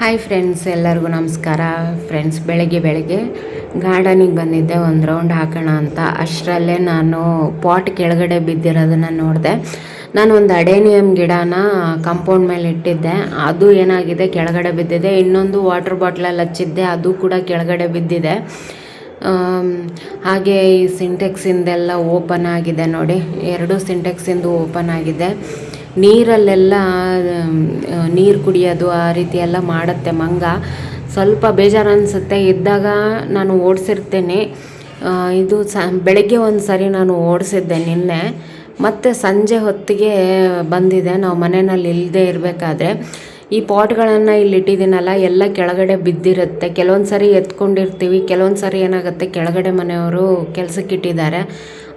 Hi friends, ಎಲ್ಲರಿಗೂ ನಮಸ್ಕಾರ. Friends, ಬೆಳಗ್ಗೆ ಗಾರ್ಡನಿಗೆ ಬಂದಿದ್ದೆ ಒಂದು ರೌಂಡ್ ಹಾಕೋಣ ಅಂತ. ಅಷ್ಟರಲ್ಲೇ ನಾನು ಪಾಟ್ ಕೆಳಗಡೆ ಬಿದ್ದಿರೋದನ್ನು ನೋಡಿದೆ. ನಾನು ಒಂದು ಅಡೇನಿಯಮ್ ಗಿಡನ ಕಾಂಪೌಂಡ್ ಮೇಲೆ ಇಟ್ಟಿದ್ದೆ, ಅದು ಏನಾಗಿದೆ ಕೆಳಗಡೆ ಬಿದ್ದಿದೆ. ಇನ್ನೊಂದು ವಾಟರ್ ಬಾಟ್ಲಲ್ಲಿ ಹಚ್ಚಿದ್ದೆ, ಅದು ಕೂಡ ಕೆಳಗಡೆ ಬಿದ್ದಿದೆ. ಹಾಗೆ ಈ ಸಿಂಟೆಕ್ಸಿಂದೆಲ್ಲ ಓಪನ್ ಆಗಿದೆ ನೋಡಿ, ಎರಡು ಸಿಂಟೆಕ್ಸಿಂದು ಓಪನ್ ಆಗಿದೆ. ನೀರಲ್ಲೆಲ್ಲ ನೀರು ಕುಡಿಯೋದು ಆ ರೀತಿ ಎಲ್ಲ ಮಾಡುತ್ತೆ ಮಂಗ. ಸ್ವಲ್ಪ ಬೇಜಾರು ಅನಿಸುತ್ತೆ. ಇದ್ದಾಗ ನಾನು ಓಡಿಸಿರ್ತೇನೆ. ಇದು ಬೆಳಗ್ಗೆ ಒಂದು ಸರಿ ನಾನು ಓಡಿಸಿದ್ದೆ ನಿನ್ನೆ, ಮತ್ತು ಸಂಜೆ ಹೊತ್ತಿಗೆ ಬಂದಿದೆ. ನಾವು ಮನೆಯಲ್ಲಿ ಇಲ್ಲದೆ ಇರಬೇಕಾದ್ರೆ ಈ ಪಾಟ್ಗಳನ್ನು ಇಲ್ಲಿ ಇಟ್ಟಿದ್ದೀನಲ್ಲ, ಎಲ್ಲ ಕೆಳಗಡೆ ಬಿದ್ದಿರುತ್ತೆ. ಕೆಲವೊಂದು ಸರಿ ಎತ್ಕೊಂಡಿರ್ತೀವಿ, ಕೆಲವೊಂದು ಸರಿ ಏನಾಗುತ್ತೆ, ಕೆಳಗಡೆ ಮನೆಯವರು ಕೆಲಸಕ್ಕೆ ಇಟ್ಟಿದ್ದಾರೆ,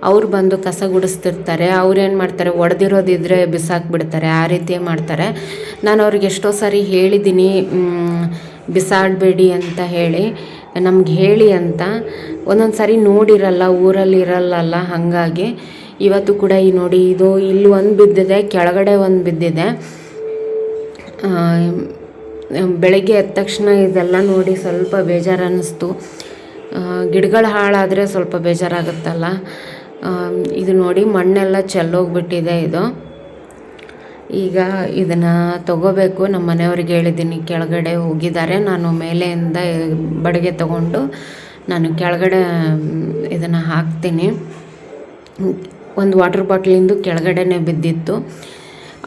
ಅವ್ರು ಬಂದು ಕಸ ಗುಡಿಸ್ತಿರ್ತಾರೆ. ಅವ್ರೇನು ಮಾಡ್ತಾರೆ, ಒಡೆದಿರೋದಿದ್ರೆ ಬಿಸಾಕ್ಬಿಡ್ತಾರೆ, ಆ ರೀತಿ ಮಾಡ್ತಾರೆ. ನಾನು ಅವ್ರಿಗೆ ಎಷ್ಟೋ ಸಾರಿ ಹೇಳಿದ್ದೀನಿ ಬಿಸಾಡಬೇಡಿ ಅಂತ ಹೇಳಿ, ನಮ್ಗೆ ಹೇಳಿ ಅಂತ. ಒಂದೊಂದು ಸಾರಿ ನೋಡಿರಲ್ಲ, ಊರಲ್ಲಿ ಇರಲ್ಲ, ಹಾಗಾಗಿ ಇವತ್ತು ಕೂಡ ಈ ನೋಡಿ, ಇದು ಇಲ್ಲಿ ಒಂದು ಬಿದ್ದಿದೆ, ಕೆಳಗಡೆ ಒಂದು ಬಿದ್ದಿದೆ. ಬೆಳಗ್ಗೆ ಎದ್ದ ತಕ್ಷಣ ಇದೆಲ್ಲ ನೋಡಿ ಸ್ವಲ್ಪ ಬೇಜಾರು ಅನ್ನಿಸ್ತು. ಗಿಡಗಳು ಹಾಳಾದರೆ ಸ್ವಲ್ಪ ಬೇಜಾರಾಗುತ್ತಲ್ಲ. ಇದು ನೋಡಿ, ಮಣ್ಣೆಲ್ಲ ಚೆಲ್ಲೋಗ್ಬಿಟ್ಟಿದೆ ಇದು. ಈಗ ಇದನ್ನು ತಗೋಬೇಕು. ನಮ್ಮ ಮನೆಯವ್ರಿಗೆ ಹೇಳಿದ್ದೀನಿ, ಕೆಳಗಡೆ ಹೋಗಿದ್ದಾರೆ. ನಾನು ಮೇಲೆಯಿಂದ ಬಡಿಗೆ ತಗೊಂಡು ನಾನು ಕೆಳಗಡೆ ಇದನ್ನು ಹಾಕ್ತೀನಿ. ಒಂದು ವಾಟರ್ ಬಾಟ್ಲಿಂದು ಕೆಳಗಡೆನೇ ಬಿದ್ದಿತ್ತು.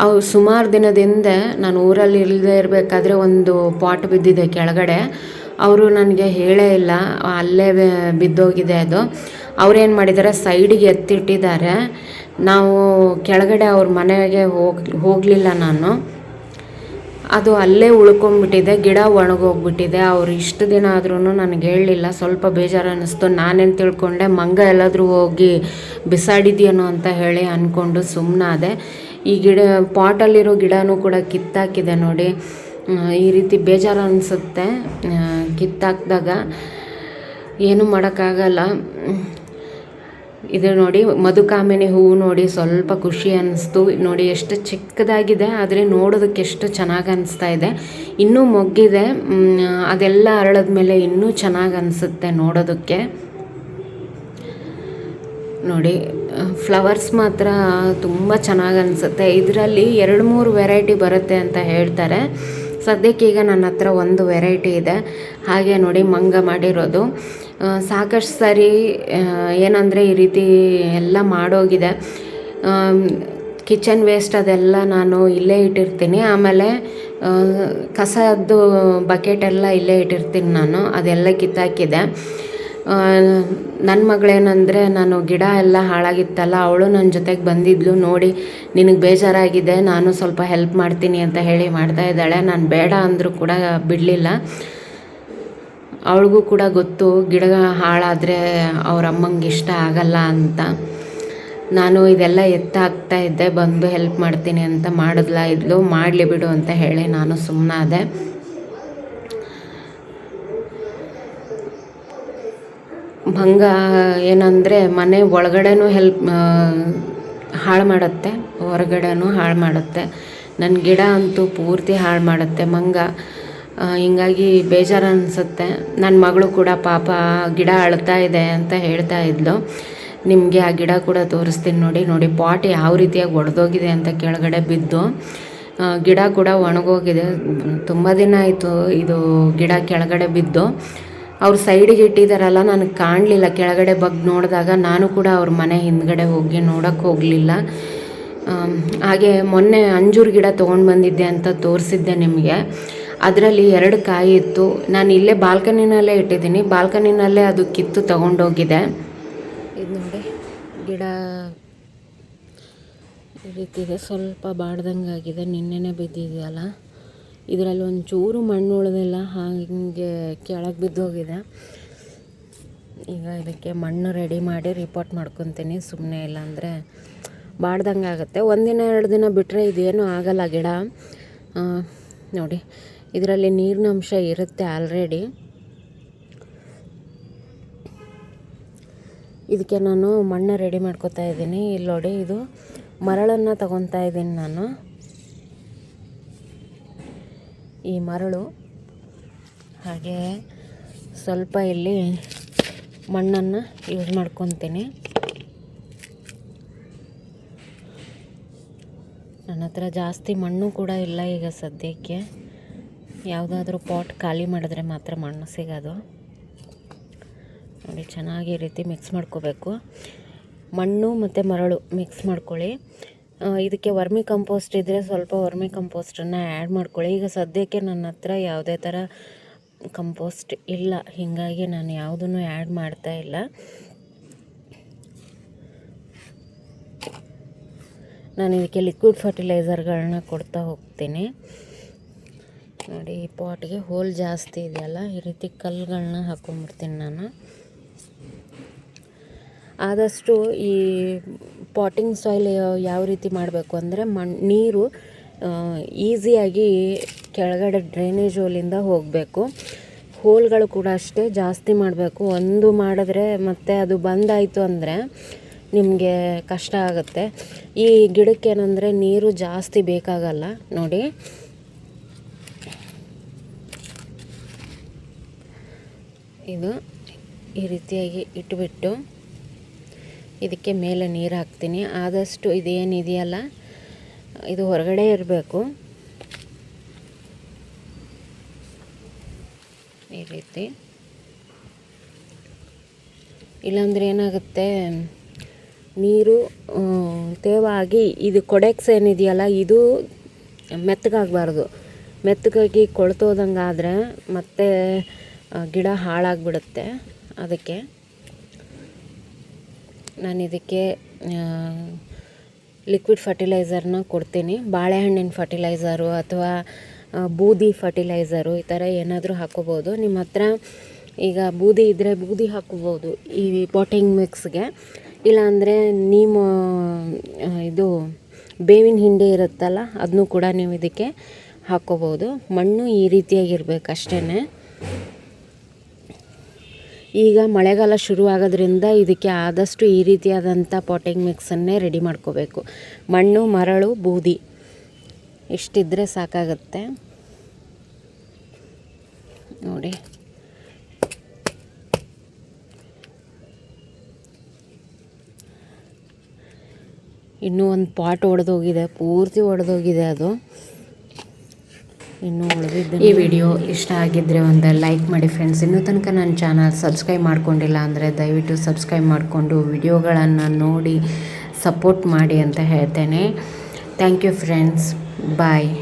ಅವು ಸುಮಾರು ದಿನದಿಂದ ನಾನು ಊರಲ್ಲಿ ಇಲ್ಲದೆ ಇರಬೇಕಾದ್ರೆ ಒಂದು ಪಾಟ್ ಬಿದ್ದಿದೆ ಕೆಳಗಡೆ. ಅವರು ನನಗೆ ಹೇಳೇ ಇಲ್ಲ, ಅಲ್ಲೇ ಬಿದ್ದೋಗಿದೆ ಅದು. ಅವ್ರೇನು ಮಾಡಿದ್ದಾರೆ, ಸೈಡಿಗೆ ಎತ್ತಿಟ್ಟಿದ್ದಾರೆ. ನಾವು ಕೆಳಗಡೆ ಅವ್ರ ಮನೆಗೆ ಹೋಗಲಿಲ್ಲ ನಾನು. ಅದು ಅಲ್ಲೇ ಉಳ್ಕೊಂಡ್ಬಿಟ್ಟಿದೆ, ಗಿಡ ಒಣಗೋಗ್ಬಿಟ್ಟಿದೆ. ಅವ್ರು ಇಷ್ಟು ದಿನ ಆದ್ರೂ ನನಗೆ ಹೇಳಲಿಲ್ಲ. ಸ್ವಲ್ಪ ಬೇಜಾರು ಅನ್ನಿಸ್ತು. ನಾನೇನು ತಿಳ್ಕೊಂಡೆ, ಮಂಗ ಎಲ್ಲಾದರೂ ಹೋಗಿ ಬಿಸಾಡಿದ್ಯೇನೋ ಅಂತ ಹೇಳಿ ಅಂದ್ಕೊಂಡು ಸುಮ್ಮನಾದೆ. ಈ ಪಾಟಲ್ಲಿರೋ ಗಿಡನೂ ಕೂಡ ಕಿತ್ತಾಕಿದೆ ನೋಡಿ. ಈ ರೀತಿ ಬೇಜಾರು ಅನಿಸುತ್ತೆ. ಕಿತ್ತಾಕಿದಾಗ ಏನೂ ಮಾಡೋಕ್ಕಾಗಲ್ಲ. ಇದು ನೋಡಿ, ಮಧುಕಾಮಿನಿ ಹೂವು ನೋಡಿ, ಸ್ವಲ್ಪ ಖುಷಿ ಅನ್ನಿಸ್ತು. ನೋಡಿ ಎಷ್ಟು ಚಿಕ್ಕದಾಗಿದೆ, ಆದರೆ ನೋಡೋದಕ್ಕೆ ಎಷ್ಟು ಚೆನ್ನಾಗಿ ಅನಿಸ್ತಾ ಇದೆ. ಇನ್ನೂ ಮೊಗ್ಗಿದೆ, ಅದೆಲ್ಲ ಅರಳಿದ ಮೇಲೆ ಇನ್ನೂ ಚೆನ್ನಾಗಿ ಅನಿಸುತ್ತೆ ನೋಡೋದಕ್ಕೆ. ನೋಡಿ, ಫ್ಲವರ್ಸ್ ಮಾತ್ರ ತುಂಬ ಚೆನ್ನಾಗಿ ಅನಿಸುತ್ತೆ. ಇದರಲ್ಲಿ 2-3 ವೆರೈಟಿ ಬರುತ್ತೆ ಅಂತ ಹೇಳ್ತಾರೆ. ಸದ್ಯಕ್ಕೆ ಈಗ ನನ್ನ ಹತ್ರ ಒಂದು ವೆರೈಟಿ ಇದೆ. ಹಾಗೆ ನೋಡಿ, ಮಂಗ ಮಾಡಿರೋದು ಸಾಕಷ್ಟು ಸರಿ ಏನಂದರೆ ಈ ರೀತಿ ಎಲ್ಲ ಮಾಡೋಗಿದೆ. ಕಿಚನ್ ವೇಸ್ಟ್ ಅದೆಲ್ಲ ನಾನು ಇಲ್ಲೇ ಇಟ್ಟಿರ್ತೀನಿ. ಆಮೇಲೆ ಕಸದ್ದು ಬಕೆಟೆಲ್ಲ ಇಲ್ಲೇ ಇಟ್ಟಿರ್ತೀನಿ ನಾನು. ಅದೆಲ್ಲ ಕಿತ್ತಾಕಿದೆ. ನನ್ನ ಮಗಳೇನಂದರೆ, ನಾನು ಗಿಡ ಎಲ್ಲ ಹಾಳಾಗಿತ್ತಲ್ಲ, ಅವಳು ನನ್ನ ಜೊತೆಗೆ ಬಂದಿದ್ಲು. ನೋಡಿ, ನಿನಗೆ ಬೇಜಾರಾಗಿದೆ, ನಾನು ಸ್ವಲ್ಪ ಹೆಲ್ಪ್ ಮಾಡ್ತೀನಿ ಅಂತ ಹೇಳಿ ಮಾಡ್ತಾ ಇದ್ದಾಳೆ. ನಾನು ಬೇಡ ಅಂದರೂ ಕೂಡ ಬಿಡಲಿಲ್ಲ. ಅವಳಿಗೂ ಕೂಡ ಗೊತ್ತು, ಗಿಡ ಹಾಳಾದರೆ ಅವ್ರ ಅಮ್ಮಂಗೆ ಇಷ್ಟ ಆಗಲ್ಲ ಅಂತ. ನಾನು ಇದೆಲ್ಲ ಹಾಕ್ತಾ ಇದ್ದೆ, ಬಂದು ಹೆಲ್ಪ್ ಮಾಡ್ತೀನಿ ಅಂತ ಇದ್ಲು. ಮಾಡಲಿ ಬಿಡು ಅಂತ ಹೇಳಿ ನಾನು ಸುಮ್ಮನಾದೆ. ಮಂಗ ಏನಂದರೆ, ಮನೆ ಒಳಗಡೆನೂ ಹಾಳು ಮಾಡುತ್ತೆ, ಹೊರಗಡೆನೂ ಹಾಳು ಮಾಡುತ್ತೆ. ನನ್ನ ಗಿಡ ಅಂತೂ ಪೂರ್ತಿ ಹಾಳು ಮಾಡುತ್ತೆ ಮಂಗ. ಹಿಂಗಾಗಿ ಬೇಜಾರು ಅನಿಸುತ್ತೆ. ನನ್ನ ಮಗಳು ಕೂಡ ಪಾಪ ಗಿಡ ಅಳ್ತಾ ಇದೆ ಅಂತ ಹೇಳ್ತಾ ಇದ್ಲು. ನಿಮಗೆ ಆ ಗಿಡ ಕೂಡ ತೋರಿಸ್ತೀನಿ ನೋಡಿ. ಪಾಟ್ ಯಾವ ರೀತಿಯಾಗಿ ಒಡೆದೋಗಿದೆ ಅಂತ ಕೆಳಗಡೆ ಬಿದ್ದು. ಗಿಡ ಕೂಡ ಒಣಗೋಗಿದೆ. ತುಂಬ ದಿನ ಆಯಿತು ಇದು ಗಿಡ ಕೆಳಗಡೆ ಬಿದ್ದು. ಅವ್ರು ಸೈಡಿಗೆ ಇಟ್ಟಿದ್ದಾರಲ್ಲ, ನನಗೆ ಕಾಣಲಿಲ್ಲ. ಕೆಳಗಡೆ ಬಗ್ಗೆ ನೋಡಿದಾಗ ನಾನು ಕೂಡ ಅವ್ರ ಮನೆ ಹಿಂದ್ಗಡೆ ಹೋಗಿ ನೋಡೋಕ್ಕೆ ಹೋಗಲಿಲ್ಲ. ಹಾಗೆ ಮೊನ್ನೆ ಅಂಜೂರ ಗಿಡ ತೊಗೊಂಡು ಬಂದಿದ್ದೆ ಅಂತ ತೋರಿಸಿದ್ದೆ ನಿಮಗೆ. ಅದರಲ್ಲಿ 2 ಕಾಯಿ ಇತ್ತು. ನಾನು ಇಲ್ಲೇ ಬಾಲ್ಕನಿನಲ್ಲೇ ಇಟ್ಟಿದ್ದೀನಿ. ಬಾಲ್ಕನಿನಲ್ಲೇ ಅದು ಕಿತ್ತು ತೊಗೊಂಡೋಗಿದೆ. ಇದು ನೋಡಿ, ಗಿಡ ಈ ರೀತಿ ಇದೆ. ಸ್ವಲ್ಪ ಬಾಡ್ದಂಗಾಗಿದೆ, ನಿನ್ನೆನೇ ಬಿದ್ದಿದೆಯಲ್ಲ. ಇದರಲ್ಲಿ ಒಂಚೂರು ಮಣ್ಣು ಉಳಿದಿಲ್ಲ, ಹಾಗೆ ಕೆಳಗೆ ಬಿದ್ದೋಗಿದೆ. ಈಗ ಇದಕ್ಕೆ ಮಣ್ಣು ರೆಡಿ ಮಾಡಿ ರಿಪೋರ್ಟ್ ಮಾಡ್ಕೊತೀನಿ. ಸುಮ್ಮನೆ ಇಲ್ಲಾಂದರೆ ಬಾಡ್ದಂಗೆ ಆಗುತ್ತೆ. 1-2 ದಿನ ಬಿಟ್ಟರೆ ಇದೇನೂ ಆಗಲ್ಲ ಗಿಡ. ನೋಡಿ, ಇದರಲ್ಲಿ ನೀರಿನ ಅಂಶ ಇರುತ್ತೆ ಆಲ್ರೆಡಿ. ಇದಕ್ಕೆ ನಾನು ಮಣ್ಣು ರೆಡಿ ಮಾಡ್ಕೊತಾ ಇದ್ದೀನಿ. ಇಲ್ಲಿ ನೋಡಿ, ಇದು ಮರಳನ್ನು ತಗೊತಾ ಇದ್ದೀನಿ ನಾನು. ಈ ಮರಳು ಹಾಗೆ ಸ್ವಲ್ಪ ಇಲ್ಲಿ ಮಣ್ಣನ್ನು ಯೂಸ್ ಮಾಡ್ಕೊತೀನಿ. ನನ್ನ ಹತ್ರ ಜಾಸ್ತಿ ಮಣ್ಣು ಕೂಡ ಇಲ್ಲ ಈಗ ಸದ್ಯಕ್ಕೆ. ಯಾವುದಾದ್ರೂ ಪಾಟ್ ಖಾಲಿ ಮಾಡಿದ್ರೆ ಮಾತ್ರ ಮಣ್ಣು ಸಿಗೋದು. ನೋಡಿ, ಚೆನ್ನಾಗಿ ಈ ರೀತಿ ಮಿಕ್ಸ್ ಮಾಡ್ಕೋಬೇಕು. ಮಣ್ಣು ಮತ್ತು ಮರಳು ಮಿಕ್ಸ್ ಮಾಡ್ಕೊಳ್ಳಿ. ಇದಕ್ಕೆ ವರ್ಮಿ ಕಂಪೋಸ್ಟ್ ಇದ್ದರೆ ಸ್ವಲ್ಪ ವರ್ಮಿ ಕಂಪೋಸ್ಟನ್ನು ಆ್ಯಡ್ ಮಾಡ್ಕೊಳ್ಳಿ. ಈಗ ಸದ್ಯಕ್ಕೆ ನನ್ನ ಹತ್ರ ಯಾವುದೇ ಥರ ಕಂಪೋಸ್ಟ್ ಇಲ್ಲ, ಹೀಗಾಗಿ ನಾನು ಯಾವುದನ್ನು ಆ್ಯಡ್ ಮಾಡ್ತಾ ಇಲ್ಲ. ನಾನು ಇದಕ್ಕೆ ಲಿಕ್ವಿಡ್ ಫರ್ಟಿಲೈಸರ್ಗಳನ್ನ ಕೊಡ್ತಾ ಹೋಗ್ತೀನಿ. ನೋಡಿ, ಈ ಪಾಟ್ಗೆ ಹೋಲ್ ಜಾಸ್ತಿ ಇದೆಯಲ್ಲ, ಈ ರೀತಿ ಕಲ್ಲುಗಳನ್ನ ಹಾಕ್ಕೊಂಬಿಡ್ತೀನಿ ನಾನು. ಆದಷ್ಟು ಈ ಪಾಟಿಂಗ್ ಸಾಯಿಲ್ ಯಾವ ರೀತಿ ಮಾಡಬೇಕು ಅಂದರೆ ನೀರು ಈಸಿಯಾಗಿ ಕೆಳಗಡೆ ಡ್ರೈನೇಜ್ ಹೋಲಿಂದ ಹೋಗಬೇಕು. ಹೋಲ್ಗಳು ಕೂಡ ಅಷ್ಟೇ ಜಾಸ್ತಿ ಮಾಡಬೇಕು. ಒಂದು ಮಾಡಿದ್ರೆ ಮತ್ತೆ ಅದು ಬಂದಾಯಿತು ಅಂದರೆ ನಿಮಗೆ ಕಷ್ಟ ಆಗುತ್ತೆ. ಈ ಗಿಡಕ್ಕೆ ಏನಂದರೆ ನೀರು ಜಾಸ್ತಿ ಬೇಕಾಗಲ್ಲ. ನೋಡಿ, ಇದು ಈ ರೀತಿಯಾಗಿ ಇಟ್ಬಿಟ್ಟು ಇದಕ್ಕೆ ಮೇಲೆ ನೀರು ಹಾಕ್ತೀನಿ. ಆದಷ್ಟು ಇದೇನಿದೆಯಲ್ಲ ಇದು ಹೊರಗಡೆ ಇರಬೇಕು. ಈ ರೀತಿ, ಇಲ್ಲಾಂದರೆ ಏನಾಗುತ್ತೆ, ನೀರು ತೇವಾಗಿ ಇದು ಕೊಡೆಕ್ಸ್ ಏನಿದೆಯಲ್ಲ ಇದು ಮೆತ್ತಗಾಗಬಾರ್ದು. ಮೆತ್ತಗಾಗಿ ಕೊಳ್ತೋದಂಗೆ ಆದರೆ ಮತ್ತೆ ಗಿಡ ಹಾಳಾಗಿಬಿಡುತ್ತೆ. ಅದಕ್ಕೆ ನಾನು ಇದಕ್ಕೆ ಲಿಕ್ವಿಡ್ ಫರ್ಟಿಲೈಸರ್ನ ಕೊಡ್ತೀನಿ. ಬಾಳೆಹಣ್ಣಿನ ಫರ್ಟಿಲೈಸರು ಅಥವಾ ಬೂದಿ ಫರ್ಟಿಲೈಸರು ಈ ಥರ ಏನಾದರೂ ಹಾಕ್ಕೋಬೋದು. ನಿಮ್ಮ ಹತ್ರ ಈಗ ಬೂದಿ ಇದ್ದರೆ ಬೂದಿ ಹಾಕ್ಕೋಬೋದು ಈ ಪಾಟಿಂಗ್ ಮಿಕ್ಸ್ಗೆ. ಇಲ್ಲಾಂದರೆ ಇದು ಬೇವಿನ ಹಿಂಡಿ ಇರುತ್ತಲ್ಲ, ಅದನ್ನು ಕೂಡ ನೀವು ಇದಕ್ಕೆ ಹಾಕ್ಕೋಬೋದು. ಮಣ್ಣು ಈ ರೀತಿಯಾಗಿರ್ಬೇಕು ಅಷ್ಟೇ. ಈಗ ಮಳೆಗಾಲ ಶುರು ಆಗೋದ್ರಿಂದ ಇದಕ್ಕೆ ಆದಷ್ಟು ಈ ರೀತಿಯಾದಂಥ ಪಾಟಿಂಗ್ ಮಿಕ್ಸನ್ನೇ ರೆಡಿ ಮಾಡ್ಕೋಬೇಕು. ಮಣ್ಣು, ಮರಳು, ಬೂದಿ ಇಷ್ಟಿದ್ದರೆ ಸಾಕಾಗುತ್ತೆ. ನೋಡಿ, ಇನ್ನೂ ಒಂದು ಪಾಟ್ ಒಡೆದೋಗಿದೆ, ಪೂರ್ತಿ ಒಡೆದೋಗಿದೆ. ಅದು ಇನ್ನೂ ಉಳಿದಿದ್ದು. ಈ ವಿಡಿಯೋ ಇಷ್ಟ ಆಗಿದ್ದರೆ ಒಂದು ಲೈಕ್ ಮಾಡಿ ಫ್ರೆಂಡ್ಸ್. ಇನ್ನೂ ತನಕ ನನ್ನ ಚಾನಲ್ ಸಬ್ಸ್ಕ್ರೈಬ್ ಮಾಡ್ಕೊಂಡಿಲ್ಲ ಅಂದರೆ ದಯವಿಟ್ಟು ಸಬ್ಸ್ಕ್ರೈಬ್ ಮಾಡಿಕೊಂಡು ವಿಡಿಯೋಗಳನ್ನು ನೋಡಿ ಸಪೋರ್ಟ್ ಮಾಡಿ ಅಂತ ಹೇಳ್ತೇನೆ. Thank you friends. ಬಾಯ್.